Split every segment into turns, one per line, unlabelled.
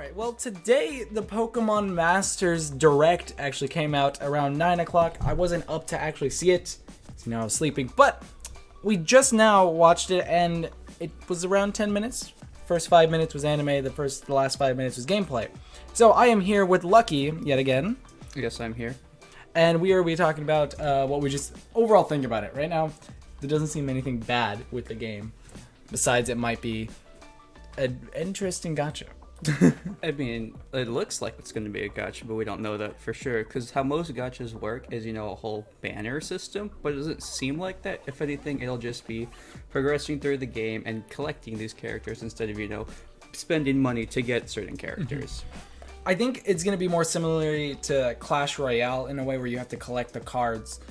Alright, well today the Pokemon Masters Direct actually came out around 9 o'clock. I wasn't up to actually see it, so now I was sleeping, but we just now watched it and it was around 10 minutes. First 5 minutes was anime, the last 5 minutes was gameplay. So I am here with Lucky, yet again.
Yes, I'm here.
And we are talking about what we just overall think about it. Right now, there doesn't seem anything bad with the game, besides it might be an interesting gacha.
I mean, it looks like it's going to be a gacha, but we don't know that for sure. Because how most gachas work is, a whole banner system, but it doesn't seem like that. If anything, it'll just be progressing through the game and collecting these characters instead of, spending money to get certain characters.
I think it's going to be more similar to Clash Royale in a way where you have to collect the cards,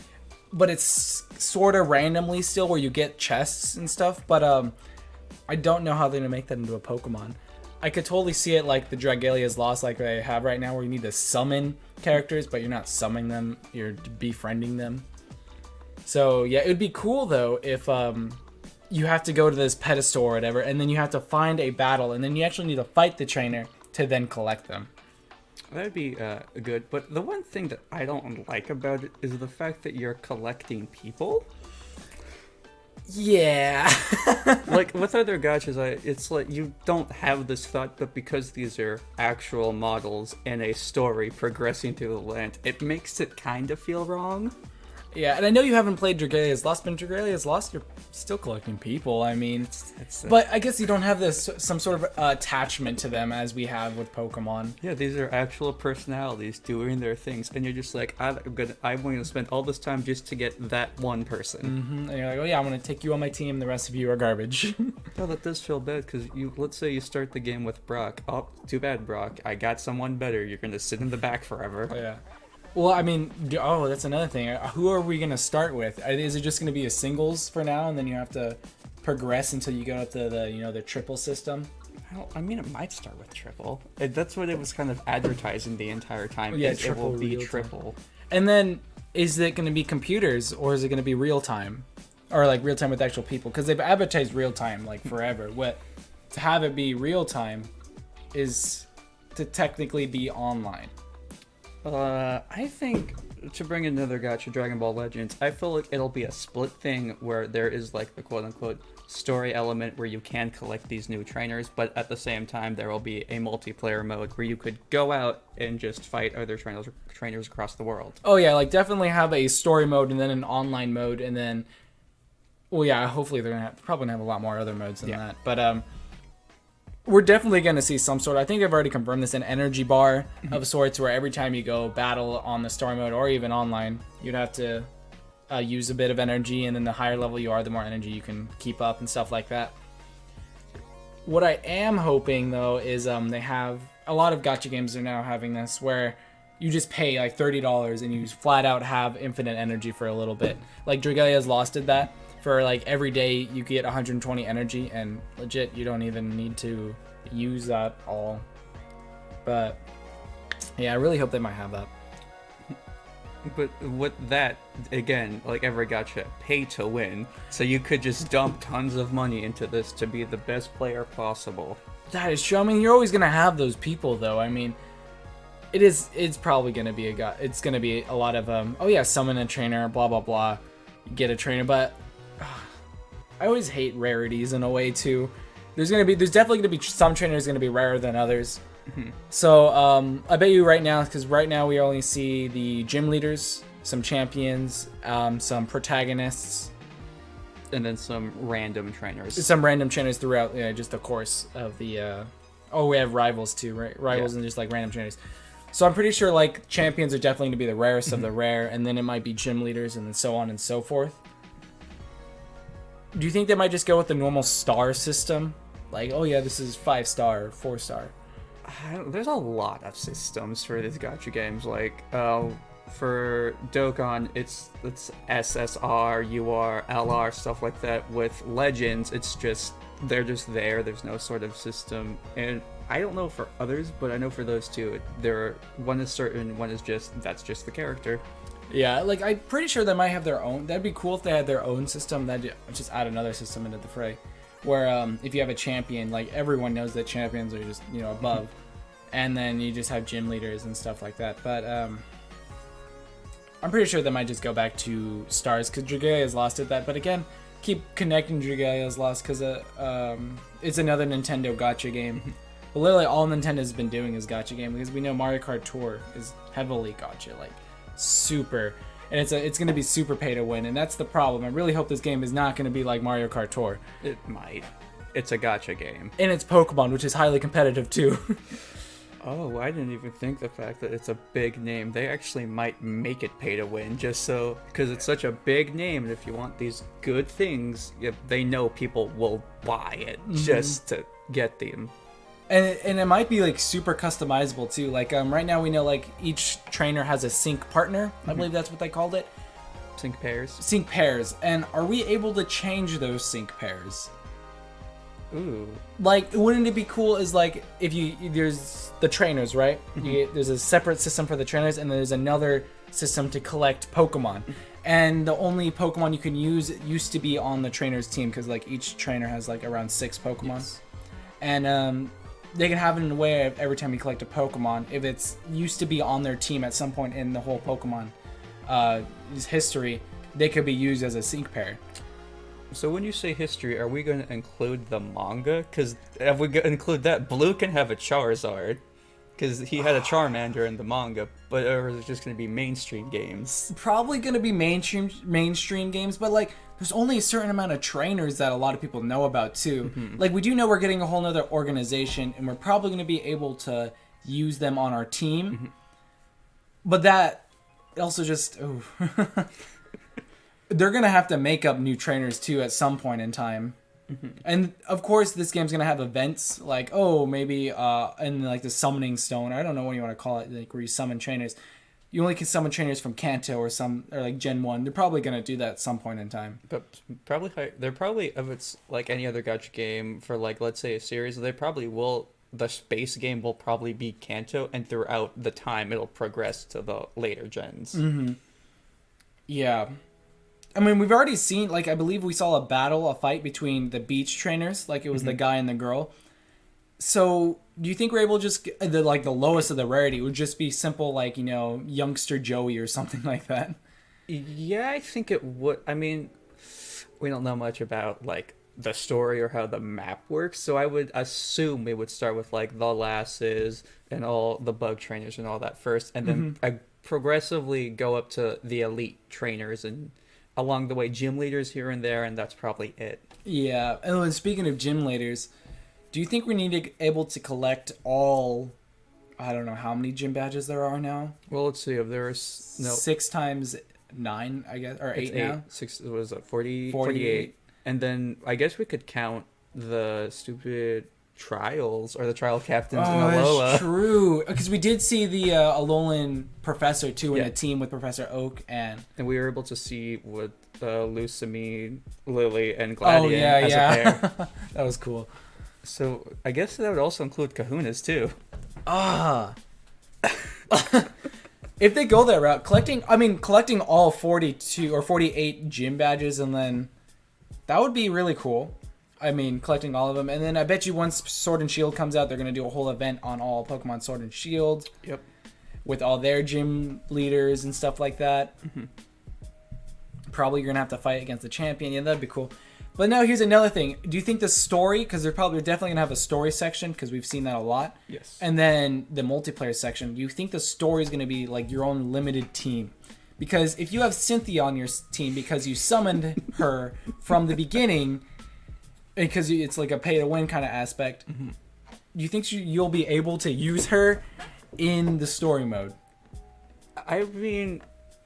but it's sort of randomly still where you get chests and stuff, but I don't know how they're going to make that into a Pokemon. I could totally see it like the Dragalia's Lost like they have right now where you need to summon characters, but you're not summoning them, you're befriending them. So yeah, it would be cool though if you have to go to this pedestal or whatever, and then you have to find a battle, and then you actually need to fight the trainer to then collect them.
That'd be good, but the one thing that I don't like about it is the fact that you're collecting people.
Yeah.
Like with other gachas, it's like you don't have this thought, but because these are actual models in a story progressing through the land, it makes it kind of feel wrong.
Yeah, and I know you haven't played Dragalia's Lost, but Dragalia's Lost, you're still collecting people. I mean, but I guess you don't have some sort of attachment to them as we have with Pokemon.
Yeah, these are actual personalities doing their things, and you're just like, I'm going to spend all this time just to get that one person.
Mm-hmm. And you're like, oh yeah, I'm going to take you on my team, the rest of you are garbage.
No, that does feel bad, because let's say you start the game with Brock. Oh, too bad, Brock. I got someone better. You're going to sit in the back forever.
Oh, yeah. Well, I mean, that's another thing. Who are we going to start with? Is it just going to be a singles for now, and then you have to progress until you go up to the triple system?
I mean, it might start with triple. That's what it was kind of advertising the entire time.
Yeah,
it will be triple.
And then, is it going to be computers, or is it going to be real time? Or like real time with actual people? Because they've advertised real time like forever. To have it be real time is to technically be online.
I think to bring another gacha, Dragon Ball Legends, I feel like it'll be a split thing where there is like the quote-unquote story element where you can collect these new trainers, but at the same time there will be a multiplayer mode where you could go out and just fight other trainers across the world.
Oh yeah, like definitely have a story mode and then an online mode, and then, well yeah, hopefully they're probably gonna have a lot more other modes than that, but we're definitely going to see some sort of, I think they've already confirmed this, an energy bar of sorts where every time you go battle on the story mode or even online, you'd have to use a bit of energy, and then the higher level you are, the more energy you can keep up and stuff like that. What I am hoping though is they have, a lot of gacha games are now having this where you just pay like $30 and you flat out have infinite energy for a little bit. Like Dragalia's Lost did that. For like every day you get 120 energy, and legit you don't even need to use that all. But yeah, I really hope they might have that.
But with that, again, like every gacha, pay to win. So you could just dump tons of money into this to be the best player possible.
That is true. I mean, you're always gonna have those people though. I mean, it's probably gonna be it's gonna be a lot of oh yeah, summon a trainer, blah blah blah, get a trainer, but I always hate rarities in a way too. There's definitely gonna be some trainers gonna be rarer than others.
Mm-hmm.
So I bet you right now, because right now we only see the gym leaders, some champions, some protagonists,
and then some random trainers.
Some random trainers throughout just the course of the. We have rivals too, right? Rivals, yeah. And just like random trainers. So I'm pretty sure like champions are definitely gonna be the rarest of the rare, and then it might be gym leaders, and then so on and so forth. Do you think they might just go with the normal star system? Like, oh yeah, this is 5-star, 4-star.
There's a lot of systems for these gacha games. Like, for Dokkan, it's SSR, UR, LR, stuff like that. With Legends, they're just there. There's no sort of system. And I don't know for others, but I know for those two, one is certain, one is that's just the character.
Yeah, like I'm pretty sure they might have their own. That'd be cool if they had their own system. That'd just add another system into the fray. Where if you have a champion, like everyone knows that champions are just above, and then you just have gym leaders and stuff like that. But I'm pretty sure they might just go back to stars because Dragalia has lost at that. But again, keep connecting Dragalia's lost because it's another Nintendo gacha game. But literally all Nintendo's been doing is gacha game because we know Mario Kart Tour is heavily gacha, like super, and it's going to be super pay to win, and that's the problem. I really hope this game is not going to be like Mario Kart Tour.
It might. It's a gacha game.
And it's Pokemon, which is highly competitive too.
Oh, I didn't even think the fact that it's a big name. They actually might make it pay to win just so, because it's such a big name, and if you want these good things, they know people will buy it just to get them.
And it might be like super customizable too. Like right now we know like each trainer has a sync partner. I believe that's what they called it.
Sync pairs.
Sync pairs. And are we able to change those sync pairs?
Ooh.
Like, wouldn't it be cool is like if there's the trainers, right? There's a separate system for the trainers, and there's another system to collect Pokemon. And the only Pokemon you can use used to be on the trainer's team because like each trainer has like around 6 Pokemon. Yes. And they can have it in a way of every time you collect a Pokemon, if it's used to be on their team at some point in the whole Pokemon history, they could be used as a sync pair.
So when you say history, are we going to include the manga? Because if we include that, Blue can have a Charizard, because he had a Charmander in the manga, but or is it just going to be mainstream games?
Probably going to be mainstream games, but like there's only a certain amount of trainers that a lot of people know about too. Like we do know we're getting a whole nother organization, and we're probably going to be able to use them on our team. But that also just they're going to have to make up new trainers too at some point in time. And of course this game's going to have events like maybe in like the summoning stone, I don't know what you want to call it, like where you summon trainers. You only can summon trainers from Kanto or like Gen 1. They're probably going to do that at some point in time.
But they're probably, if it's like any other gacha game for like, let's say a series, they probably will, the space game will probably be Kanto, and throughout the time it'll progress to the later gens.
Yeah. I mean, we've already seen, like, I believe we saw a fight between the beach trainers, like it was the guy and the girl. So, do you think we're able to just get the lowest of the rarity would just be simple, like, youngster Joey or something like that?
Yeah, I think it would. I mean, we don't know much about, like, the story or how the map works, so I would assume we would start with, like, the lasses and all the bug trainers and all that first, and then progressively go up to the elite trainers and along the way gym leaders here and there, and that's probably it.
Yeah, and speaking of gym leaders, do you think we need to be able to collect all, I don't know how many gym badges there are now?
Well, let's see if there's
6 times 9, I guess, or 8 now?
6, what is it, 48. And then I guess we could count the stupid trials or the trial captains in Alola.
That's true. Because we did see the Alolan professor too in a team with Professor Oak and
we were able to see with Lucamine, Lily, and Gladian as a pair.
That was cool.
So I guess that would also include Kahunas too.
If they go that route, collecting all 42 or 48 gym badges, and then that would be really cool. I mean, collecting all of them. And then I bet you once Sword and Shield comes out, they're going to do a whole event on all Pokemon Sword and Shield.
Yep. With
all their gym leaders and stuff like that. Probably you're going to have to fight against the champion. Yeah, that'd be cool. But now here's another thing. Do you think the story, because they're definitely going to have a story section, because we've seen that a lot.
Yes.
And then the multiplayer section. Do you think the story is going to be like your own limited team? Because if you have Cynthia on your team because you summoned her from the beginning, because it's like a pay-to-win kind of aspect, do you think you'll be able to use her in the story mode?
I mean,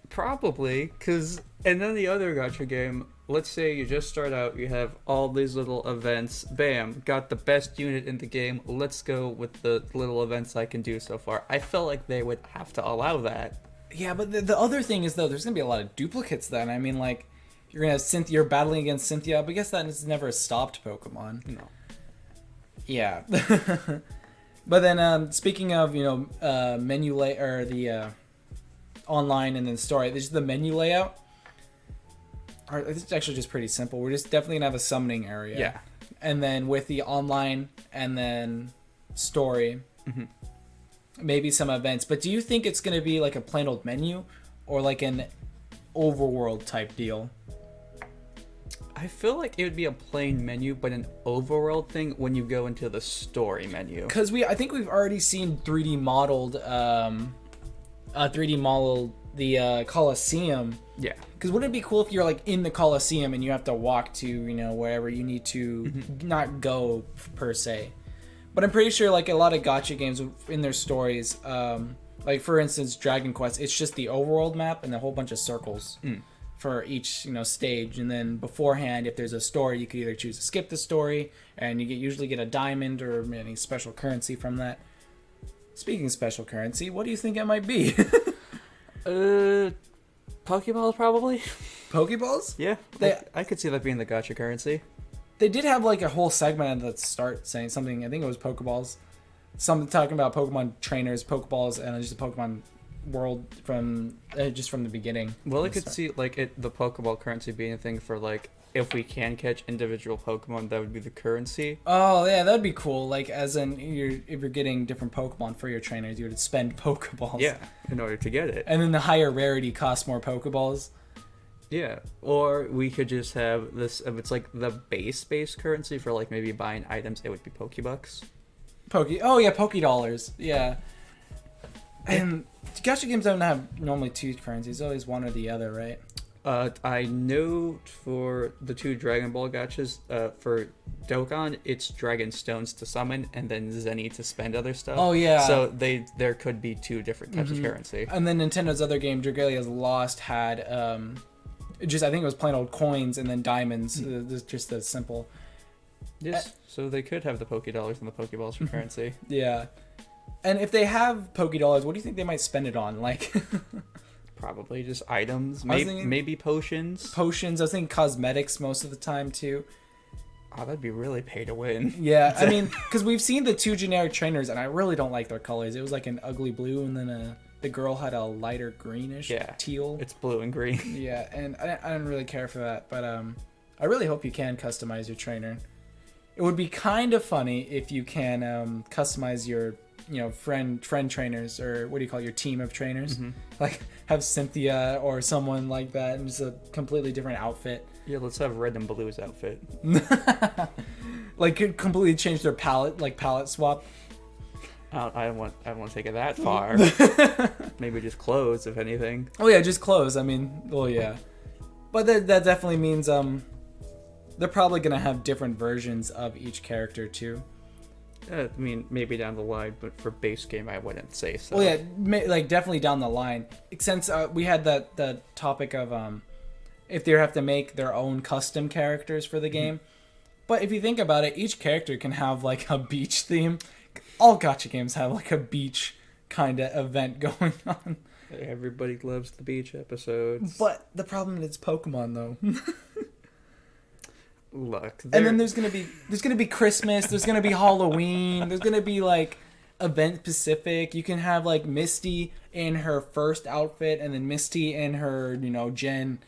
probably, because and then the other gacha game, let's say you just start out, you have all these little events, bam, got the best unit in the game, let's go with the little events I can do so far. I felt like they would have to allow that.
Yeah, but the other thing is, though, there's going to be a lot of duplicates then. I mean, like, you're going to have Cynthia, you're battling against Cynthia, but I guess that is never a stopped Pokemon.
No.
Yeah. But then, speaking of, menu or the online and then story, this is the menu layout. It's actually just pretty simple. We're just definitely going to have a summoning area.
Yeah.
And then with the online and then story, maybe some events. But do you think it's going to be like a plain old menu or like an overworld type deal?
I feel like it would be a plain menu, but an overworld thing when you go into the story menu.
Because I think we've already seen 3D modeled, 3D modeled the Colosseum.
Yeah.
Because wouldn't it be cool if you're like in the Colosseum and you have to walk to, you know, wherever you need to not go per se. But I'm pretty sure like a lot of gacha games in their stories, like for instance Dragon Quest, it's just the overworld map and a whole bunch of circles for each, you know, stage. And then beforehand, if there's a story, you could either choose to skip the story and you usually get a diamond or any special currency from that. Speaking of special currency, what do you think it might be?
Pokeballs probably.
Pokeballs?
Yeah, I could see that being the gacha currency.
They did have like a whole segment at the start saying something. I think it was Pokeballs. Something talking about Pokemon trainers, Pokeballs, and just the Pokemon world from just from the beginning.
Well, I could see like the Pokeball currency being a thing for like if we can catch individual Pokemon, that would be the currency.
Oh yeah, that'd be cool. Like as in if you're getting different Pokemon for your trainers, you would spend Pokeballs.
Yeah, in order to get it.
And then the higher rarity costs more Pokeballs.
Yeah, or we could just have this, if it's like the base currency for like maybe buying items, it would be Pokebucks.
Oh yeah, Pokedollars. Yeah. And gacha games don't have normally two currencies, always one or the other, right?
I know for the two Dragon Ball gachas, for Dokkan, it's Dragon Stones to summon and then Zenny to spend other stuff.
Oh yeah.
So there could be two different types of currency.
And then Nintendo's other game, Dragalia's Lost, had just I think it was plain old coins and then diamonds. Just as simple.
Yes. So they could have the Pokédollars and the Pokéballs for currency.
Yeah. And if they have Pokédollars, what do you think they might spend it on? Like
probably just items, maybe potions.
Potions. I was thinking cosmetics most of the time too.
Oh, that'd be really pay to win.
Yeah, I mean, because we've seen the two generic trainers, and I really don't like their colors. It was like an ugly blue, and then the girl had a lighter greenish teal.
It's blue and green.
Yeah, and I don't really care for that, but I really hope you can customize your trainer. It would be kind of funny if you can customize your, you know, friend trainers, or what do you call it, your team of trainers? Like have Cynthia or someone like that, and just a completely different outfit.
Yeah, let's have Red and Blue's outfit.
Like could completely change their palette, like palette swap.
I don't want to take it that far. Maybe just clothes, if anything.
Oh yeah, just clothes. I mean, well yeah, but that definitely means they're probably gonna have different versions of each character too.
I mean, maybe down the line, but for base game, I wouldn't say so.
Well, yeah, like definitely down the line. Since we had the topic of if they have to make their own custom characters for the game. But if you think about it, each character can have like a beach theme. All gacha games have like a beach kind of event going on.
Everybody loves the beach episodes.
But the problem is Pokemon though.
Look,
and then there's gonna be Christmas, there's gonna be Halloween, there's gonna be like event specific. You can have like Misty in her first outfit, and then Misty in her, you know, Gen.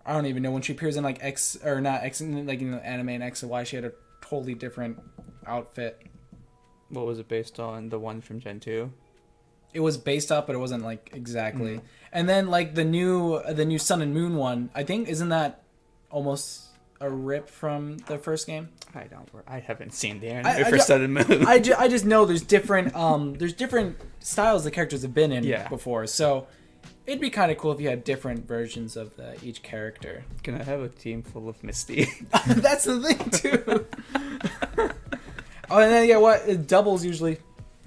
I don't even know when she appears in like X or not X, like in the anime and X and Y. She had a totally different outfit.
What was it based on? The one from Gen 2?
It was based off, but it wasn't like exactly. And then like the new Sun and Moon one, I think, isn't that almost a rip from the first game?
I haven't seen the anime for Sun and Moon.
I just know there's different styles the characters have been in before, so it'd be kind of cool if you had different versions of each character.
Can I have a team full of Misty?
That's the thing too. Oh, and then doubles usually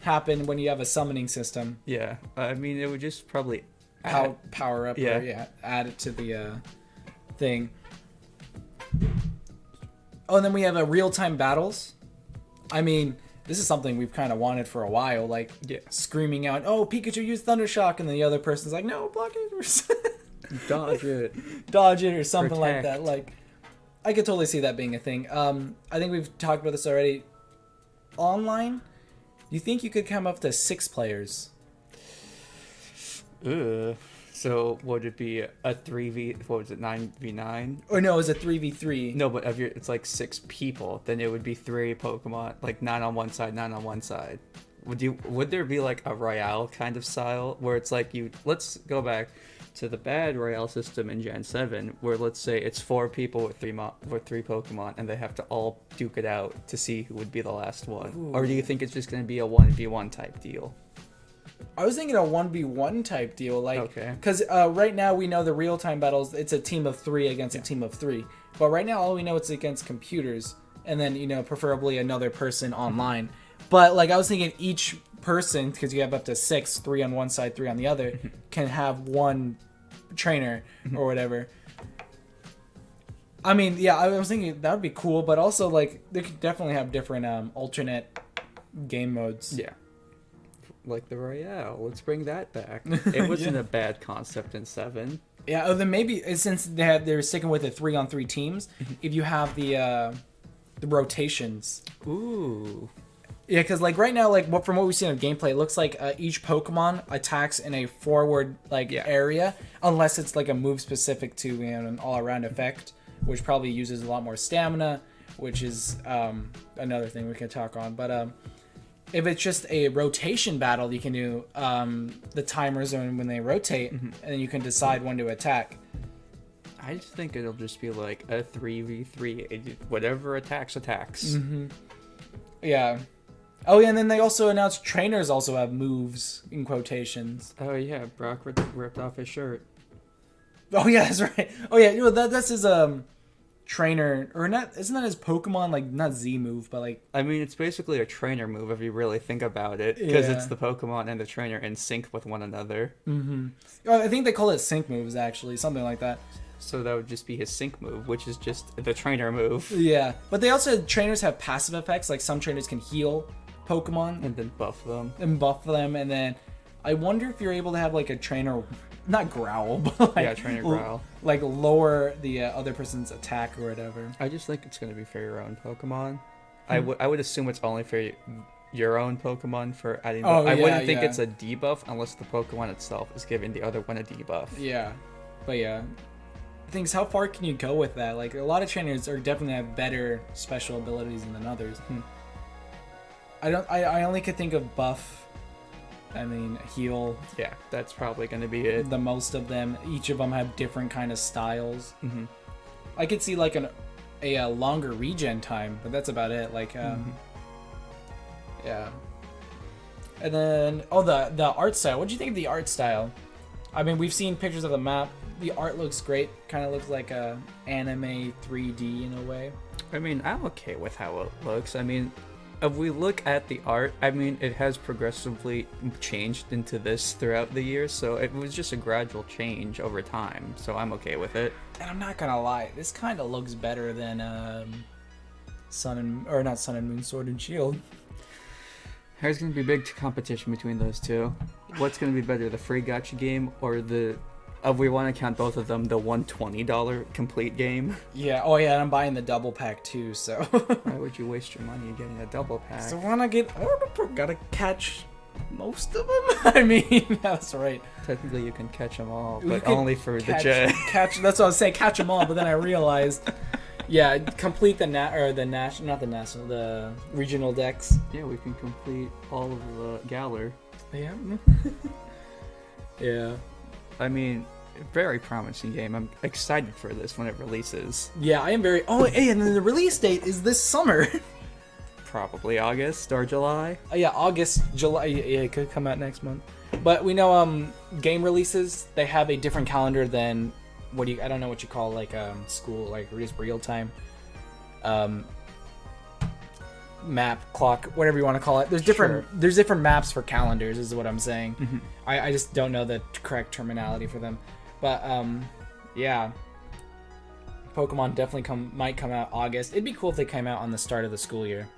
happen when you have a summoning system.
Yeah, I mean it would just probably
power up or add it to the thing. Oh, and then we have real-time battles. I mean, this is something we've kind of wanted for a while, like screaming out, "Oh, Pikachu used Thunder Shock," and the other person's like, "No, block it," or dodge it, or something like that. Like, I could totally see that being a thing. I think we've talked about this already. Online, you think you could come up to 6 players?
So would it be a 3v? What was it, 9v9?
Or no, it was a 3v3.
No, but if it's like 6 people, then it would be 3 Pokemon, like 9 on one side, 9 on one side. would there be like a Royale kind of style where it's like let's go back to the bad Royale system in Gen 7 where let's say it's 4 people with 3 Pokemon and they have to all duke it out to see who would be the last one. Ooh. Or do you think it's just going to be a 1v1 type deal?
I was thinking a 1v1 type deal, like,
okay.
Because right now we know the real-time battles, it's a team of 3 against a team of 3. But right now all we know it's against computers, and then, you know, preferably another person online. But, like, I was thinking each person, because you have up to 6, 3 on one side, 3 on the other, can have one trainer or whatever. I mean, yeah, I was thinking that would be cool, but also, like, they could definitely have different alternate game modes.
Yeah. Like the Royale. Let's bring that back. It wasn't a bad concept in 7.
Yeah, then maybe, since they're sticking with the 3-on-3 teams, if you have the rotations.
Ooh.
Yeah, because, like, right now, like, from what we've seen in gameplay, it looks like each Pokemon attacks in a forward, like, area, unless it's, like, a move specific to, you know, an all-around effect, which probably uses a lot more stamina, which is another thing we could talk on. But if it's just a rotation battle, you can do the timers when they rotate, and then you can decide when to attack.
I just think it'll just be, like, a 3v3. Whatever attacks.
Yeah. Oh, yeah, and then they also announced trainers also have moves, in quotations.
Oh, yeah, Brock ripped off his shirt.
Oh, yeah, that's right. Oh, yeah, well, that's his trainer, or not, isn't that his Pokemon, like, not Z move, but, like...
I mean, it's basically a trainer move if you really think about it, because it's the Pokemon and the trainer in sync with one another.
Oh, I think they call it sync moves, actually, something like that.
So that would just be his sync move, which is just the trainer move.
Yeah, but they also, trainers have passive effects, like some trainers can heal Pokemon.
And then buff them.
And then I wonder if you're able to have, like, a trainer, not growl, but, like...
Yeah, trainer growl.
Like, lower the other person's attack or whatever.
I just think it's going to be for your own Pokemon. I would assume it's only for your own Pokemon for adding... I wouldn't think it's a debuff unless the Pokemon itself is giving the other one a debuff.
Yeah, but yeah. Things, how far can you go with that? Like, a lot of trainers are definitely have better special abilities than others. I only could think of buff. I mean, heal.
Yeah, that's probably going to be it.
The most of them, each of them have different kind of styles. I could see like a longer regen time, but that's about it. Like, yeah. And then, the art style. What do you think of the art style? I mean, we've seen pictures of the map. The art looks great. Kind of looks like a anime 3D in a way.
I mean, I'm okay with how it looks. I mean, if we look at the art, I mean, it has progressively changed into this throughout the years, so it was just a gradual change over time, so I'm okay with it.
And I'm not gonna lie, this kind of looks better than not Sun and Moon, Sword and Shield.
There's gonna be big competition between those two. What's gonna be better, the free gacha game or the... If we want to count both of them, the $120 complete game.
Yeah. Oh, yeah. And I'm buying the double pack too. So.
Why would you waste your money getting a double pack?
So gotta catch most of them. I mean, that's right.
Technically, you can catch them all, but only for the J.
That's what I was saying. Catch them all, but then I realized, yeah, complete the regional decks.
Yeah, we can complete all of the Galar.
Yeah. Yeah.
I mean, very promising game. I'm excited for this when it releases.
Yeah, I am very... Oh, hey, and then the release date is this summer.
Probably August or July.
Yeah, August, July. Yeah, it could come out next month. But we know game releases, they have a different calendar than... I don't know what you call, like, school, like, just real time. Map, clock, whatever you want to call it. There's different maps for calendars, is what I'm saying. I just don't know the correct terminology for them. But yeah, Pokemon definitely might come out August. It'd be cool if they came out on the start of the school year,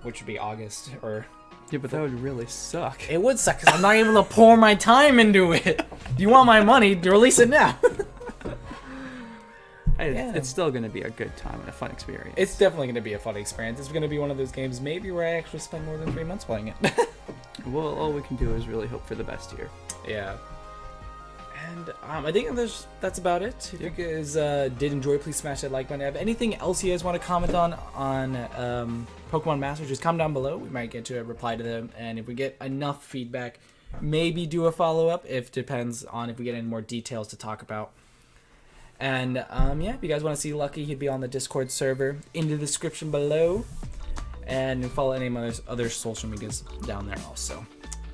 which would be August or...
Yeah, but that would really suck.
It would suck because I'm not able to pour my time into it. You want my money, release it now.
It's still going to be a good time and a fun experience.
It's definitely going to be a fun experience. It's going to be one of those games maybe where I actually spend more than 3 months playing it.
Well, all we can do is really hope for the best here.
Yeah. And I think that's about it. If you guys did enjoy, please smash that like button. If anything else you guys want to comment on Pokemon Masters, just comment down below. We might get to a reply to them, and if we get enough feedback, maybe do a follow-up. If depends on if we get any more details to talk about. And yeah, if you guys want to see Lucky, he'd be on the Discord server in the description below, and follow any of my other social medias down there also.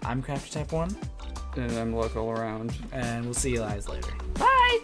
I'm Crafty Type 1.
And I'm local around.
And we'll see you guys later. Bye!